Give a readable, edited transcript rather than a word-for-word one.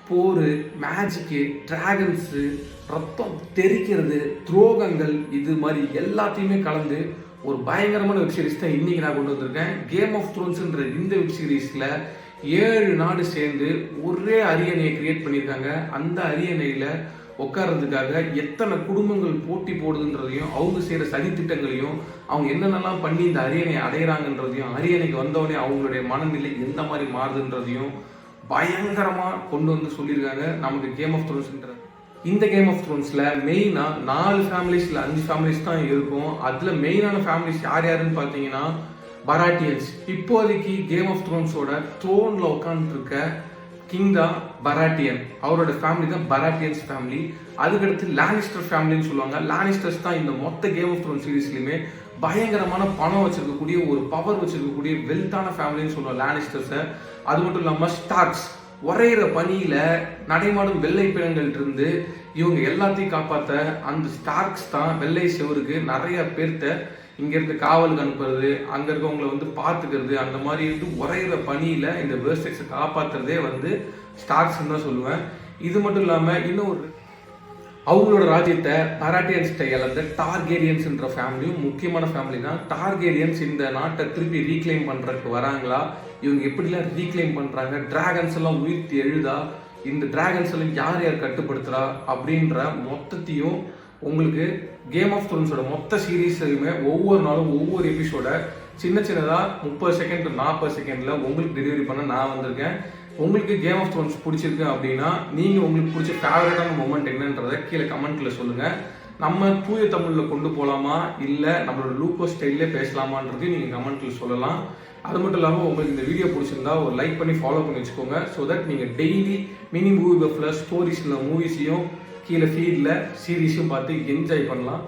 போர், magic, டிராகன்ஸு, ரத்தம் தெரிக்கிறது, துரோகங்கள் இது மாதிரி எல்லாத்தையுமே கலந்து ஒரு பயங்கரமான வெப் சீரிஸ் தான் இன்னைக்கு நான் கொண்டு வந்திருக்கேன். கேம் ஆஃப் த்ரோன்ஸ்ன்ற இந்த வெப் சீரிஸ்ல 7 நாடு சேர்ந்து ஒரே அரியணையை கிரியேட் பண்ணியிருக்காங்க. அந்த அரியணையில உட்கார்றதுக்காக எத்தனை குடும்பங்கள் போட்டி போடுதுன்றதையும், அவங்க செய்கிற சதித்திட்டங்களையும், அவங்க என்னென்னலாம் பண்ணி இந்த அரியணையை அடையிறாங்கன்றதையும், அரியணைக்கு வந்தவொடனே அவங்களுடைய மனநிலை எந்த மாதிரி மாறுதுன்றதையும் பயங்கரமாக கொண்டு வந்து சொல்லியிருக்காங்க நமக்கு கேம் ஆஃப் த்ரோன்ஸ்ன்ற. இந்த கேம் ஆஃப் த்ரோன்ஸில் மெயினாக 4 ஃபேமிலிஸ் இல்லை 5 ஃபேமிலிஸ் தான் இருக்கும். அதில் மெயினான ஃபேமிலிஸ் யார் யாருன்னு பார்த்தீங்கன்னா பராட்டியன்ஸ். இப்போதைக்கு கேம் ஆஃப் த்ரோன்ஸோட த்ரோனில் உட்காந்துருக்க கிங் தான் பராட்டியன். அவரோட ஃபேமிலி தான் பராட்டியன்ஸ் ஃபேமிலி. அதுக்கடுத்து லானிஸ்டர் ஃபேமிலின்னு சொல்லுவாங்க. லானிஸ்டர்ஸ் தான் இந்த மொத்த கேம் ஆஃப் த்ரோன் சீரீஸ்லையுமே பயங்கரமான பணம் வச்சிருக்கக்கூடிய, ஒரு பவர் வச்சிருக்கக்கூடிய வெல்த்தான ஃபேமிலின்னு சொல்லுவோம் லானிஸ்டர்ஸை. அது மட்டும் இல்லாமல் ஸ்டார்க்ஸ், உரையிற பணியில நடைமாடும் வெள்ளை பிணங்கள் இருந்து இவங்க எல்லாத்தையும் காப்பாற்ற அந்த ஸ்டார்க்ஸ் தான் வெள்ளை செவருக்கு நிறைய பேர்த்த இங்கேருந்து காவலுக்கு அனுப்புறது, அங்கே இருக்கவங்களை வந்து பார்த்துக்கிறது, அந்த மாதிரி இருந்து உரையிற பணியில் இந்த வேர்ஸ்டெக்ஸை காப்பாற்றுறதே வந்து ஸ்டார்க்ஸ்ன்னு தான் சொல்லுவேன். இது மட்டும் இல்லாமல் இன்னொரு அவங்களோட ராஜ்யத்தை பராட்டியன்ஸ்ட இழந்த டார்கேரியன்ஸ்ன்ற ஃபேமிலியும் முக்கியமான ஃபேமிலி தான். டார்கேரியன்ஸ் இந்த நாட்டை திருப்பி ரீக்ளைம் பண்ணுறதுக்கு வராங்களா, இவங்க எப்படிலாம் ரீக்ளைம் பண்ணுறாங்க, டிராகன்ஸ் எல்லாம் உயிர்த்தி எழுதா, இந்த டிராகன்ஸ் எல்லாம் யார் யார் கட்டுப்படுத்துகிறா அப்படின்ற மொத்தத்தையும் உங்களுக்கு கேம் ஆஃப் த்ரோன்ஸோட மொத்த சீரீஸையுமே ஒவ்வொரு நாளும் ஒவ்வொரு எபிசோட சின்னதாக 30 செகண்ட் 40 செகண்டில் உங்களுக்கு டெலிவரி பண்ண நான் வந்திருக்கேன். உங்களுக்கு கேம் ஆஃப் த்ரோன்ஸ் பிடிச்சிருக்கு அப்படின்னா நீங்கள் உங்களுக்கு பிடிச்ச ஃபேவரட்டான மொமெண்ட் என்னன்றதை கீழே கமெண்ட்டில் சொல்லுங்கள். நம்ம தூய தமிழில் கொண்டு போகலாமா இல்லை நம்மளோட லூக்கோ ஸ்டைல்லே பேசலாமான்றதையும் நீங்கள் கமெண்ட்டில் சொல்லலாம். அது மட்டும் இல்லாமல் உங்களுக்கு இந்த வீடியோ பிடிச்சிருந்தா ஒரு லைக் பண்ணி ஃபாலோ பண்ணி வச்சுக்கோங்க. ஸோ தட் நீங்கள் டெய்லி மினி மூவி பஃபில் ஸ்டோரிஸில் மூவிஸையும் கீழே ஃபீடில் சீரீஸும் பார்த்து என்ஜாய் பண்ணலாம்.